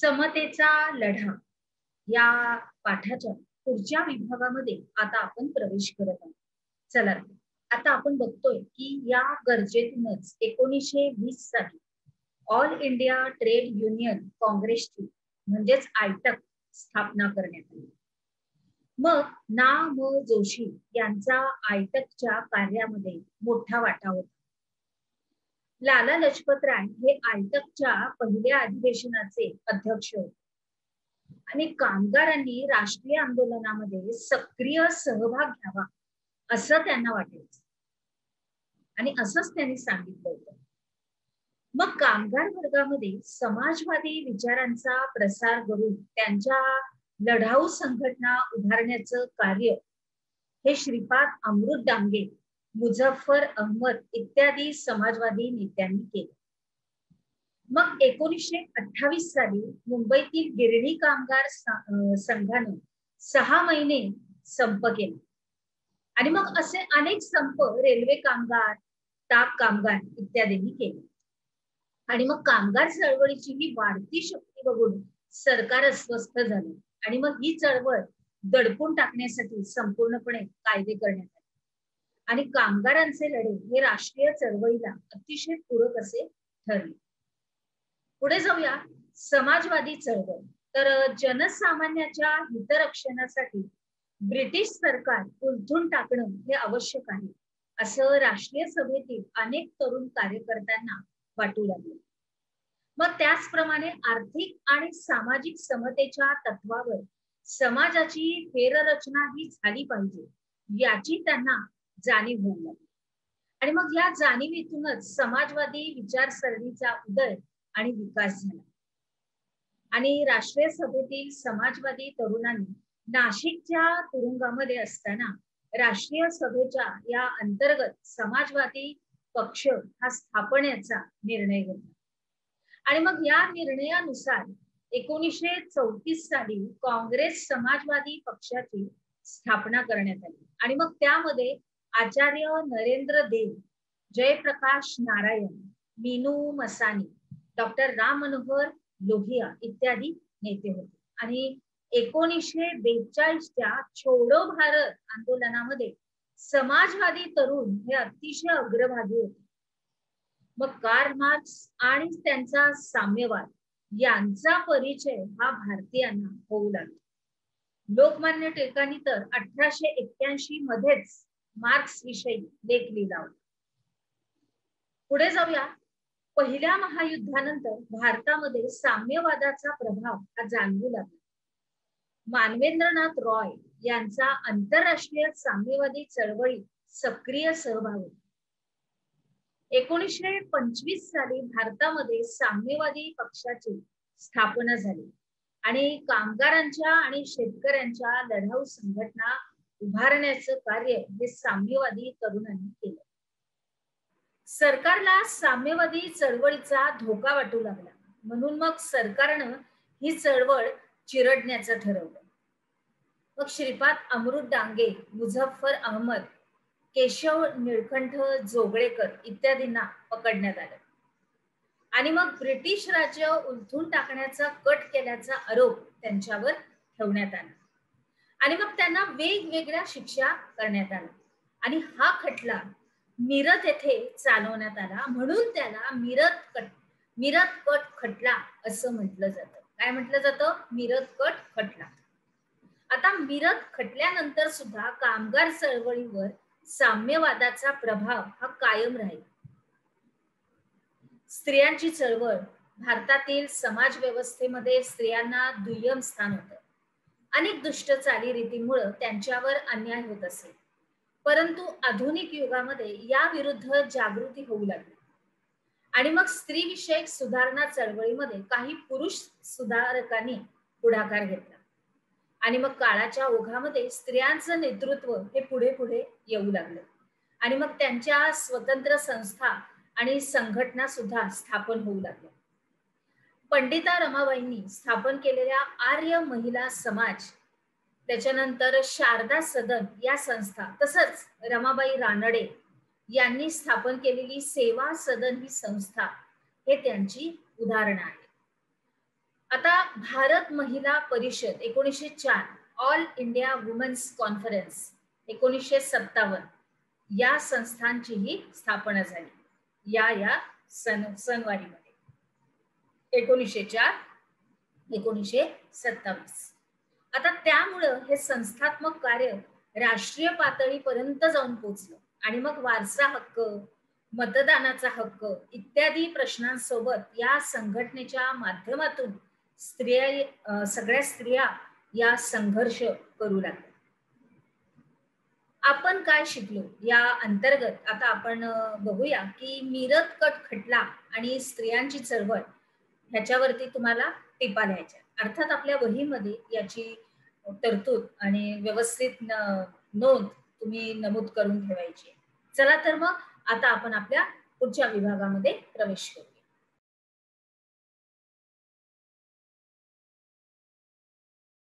समतेचा लढा या पाठाच्या पुढच्या विभागामध्ये आता आपण प्रवेश करत आहोत. चला आता आपण बघतोय की या गरजेतूनच 1920 साली ऑल इंडिया ट्रेड युनियन काँग्रेसची म्हणजेच आयटक स्थापना करण्यात आली. मग ना. म. जोशी यांचा आयटकच्या कार्यामध्ये मोठा वाटा होता. लाला लजपत राय हे आयटकच्या पहिल्या अधिवेशनाचे अध्यक्ष होते आणि कामगारांनी राष्ट्रीय आंदोलनामध्ये सक्रिय सहभाग घ्यावा असं त्यांना वाटायचं आणि असंच त्यांनी सांगितलं होतं. मग कामगार वर्गामध्ये समाजवादी विचारांचा प्रसार करून त्यांच्या लढाऊ संघटना उभारण्याचं कार्य हे श्रीपाद अमृत डांगे, मुझफ्फर अहमद इत्यादी समाजवादी नेत्यांनी केले. मग 1928 साली मुंबईतील गिरणी कामगार संघानं 6 महिने संप केला आणि मग असे अनेक संप रेल्वे कामगार, टाक कामगार इत्यादींनी केले. आणि मग कामगार चळवळीची ही वाढती शक्ती बघून सरकार अस्वस्थ झाले आणि मग ही चळवळ दडपून टाकण्यासाठी संपूर्णपणे कायदे करण्यात आले आणि कामगारांचे लढे हे राष्ट्रीय चळवळीला अतिशय पूरक असे ठरले. पुढे जाऊया. समाजवादी चळवळ. तर जनसामान्याच्या हितरक्षणासाठी ब्रिटिश सरकार उलथून टाकणं हे आवश्यक आहे असं राष्ट्रीय सभेतील अनेक तरुण कार्यकर्त्यांना वाटू लागले. मग त्याचप्रमाणे आर्थिक आणि सामाजिक समतेच्या तत्वावर समाजाची फेररचना ही झाली पाहिजे याची त्यांना जाणीव होऊ लागली आणि मग या जाणीवीतूनच समाजवादी विचारसरणीचा उदय आणि विकास झाला. आणि राष्ट्रीय सभेतील समाजवादी तरुणांनी नाशिकच्या तुरुंगामध्ये असताना राष्ट्रीय सभेच्या या अंतर्गत समाजवादी पक्ष हा स्थापनेचा निर्णय घेतला आणि मग या निर्णयानुसार 1934 साली काँग्रेस समाजवादी पक्षाची स्थापना करण्यात आली आणि मग त्यामध्ये आचार्य नरेंद्र देव, जयप्रकाश नारायण, मीनू मसानी, डॉक्टर राम मनोहर लोहिया इत्यादी नेते होते. आणि 1942च्या छोडो भारत आंदोलनामध्ये समाजवादी तरुण हे अतिशय अग्रभागी होते. मग कार्ल मार्क्स आणि त्यांचा साम्यवाद यांचा परिचय हा भारतीयांना होऊ लागला. लोकमान्य टिळकांनी तर 1881 मध्येच मार्क्स विषयी लेख लिहिला होता. पुढे जाऊया. पहिल्या महायुद्धानंतर भारतामध्ये साम्यवादाचा प्रभाव हा जाणवू लागला. मानवेंद्रनाथ रॉय यांचा आंतरराष्ट्रीय साम्यवादी चळवळीत सक्रिय सहभाग होता. 1925 साली भारतामध्ये साम्यवादी पक्षाची स्थापना झाली आणि कामगारांच्या आणि शेतकऱ्यांच्या लढाऊ संघटना उभारण्याचं कार्य हे साम्यवादी तरुणांनी केलं. सरकारला साम्यवादी चळवळीचा धोका वाटू लागला म्हणून मग सरकारनं ही चळवळ चिरडण्याचं ठरवलं. मग श्रीपाद अमृत डांगे, मुझफ्फर अहमद, केशव निळकंठ जोगळेकर इत्यादींना पकडण्यात आलं आणि मग ब्रिटिश राज्य उलथून टाकण्याचा कट केल्याचा आरोप त्यांच्यावर ठेवण्यात आला आणि मग त्यांना वेगवेगळ्या शिक्षा करण्यात आल्या आणि हा खटला मिरत येथे चालवण्यात आला म्हणून त्याला मिरत कट खटला असं म्हटलं जातं. काय म्हटलं जातं? मिरत कट खटला. आता मिरत खटल्यानंतर सुद्धा कामगार चळवळीवर साम्यवादाचा प्रभाव हा कायम राहिला. स्त्रियांची चळवळ. भारतातील समाज व्यवस्थेमध्ये स्त्रियांना दुय्यम स्थान होतं. अनेक दुष्ट चालीरीतीमुळे त्यांच्यावर अन्याय होत असे, परंतु आधुनिक युगामध्ये या विरुद्ध जागृती होऊ लागली आणि मग स्त्री विषयक सुधारणा चळवळीमध्ये काही पुरुष सुधारकांनी पुढाकार घेतला आणि मग काळाच्या ओघामध्ये स्त्रियांचं नेतृत्व हे पुढे पुढे येऊ लागलं आणि मग त्यांच्या स्वतंत्र संस्था आणि संघटना सुद्धा स्थापन होऊ लागल्या. पंडिता रमाबाईंनी स्थापन केलेल्या आर्य महिला समाज, त्याच्यानंतर शारदा सदन या संस्था, तसंच रमाबाई रानडे यांनी स्थापन केलेली सेवा सदन ही संस्था हे त्यांची उदाहरणं आहेत. आता भारत महिला परिषद 1904, ऑल इंडिया वुमन्स कॉन्फरन्स 1957 या संस्थांचीही स्थापना झाली या सणवारीमध्ये 1904 1927. आता त्यामुळं हे संस्थात्मक कार्य राष्ट्रीय पातळीपर्यंत जाऊन पोहोचलं आणि मग वारसा हक्क, मतदानाचा हक्क इत्यादी प्रश्नांसोबत या संघटनेच्या माध्यमातून सगळ्या स्त्रिया या संघर्ष करू लागल्या. आपण काय शिकलो या अंतर्गत आता आपण बघूया की मीरत कट खटला आणि स्त्रियांची चळवळ ह्याच्यावरती तुम्हाला टिपा लिहायच्या. अर्थात आपल्या वहीमध्ये याची तरतूद आणि व्यवस्थित नोंद तुम्ही नमूद करून ठेवायची. चला तर मग आता आपण आपल्या पुढच्या विभागामध्ये प्रवेश करू.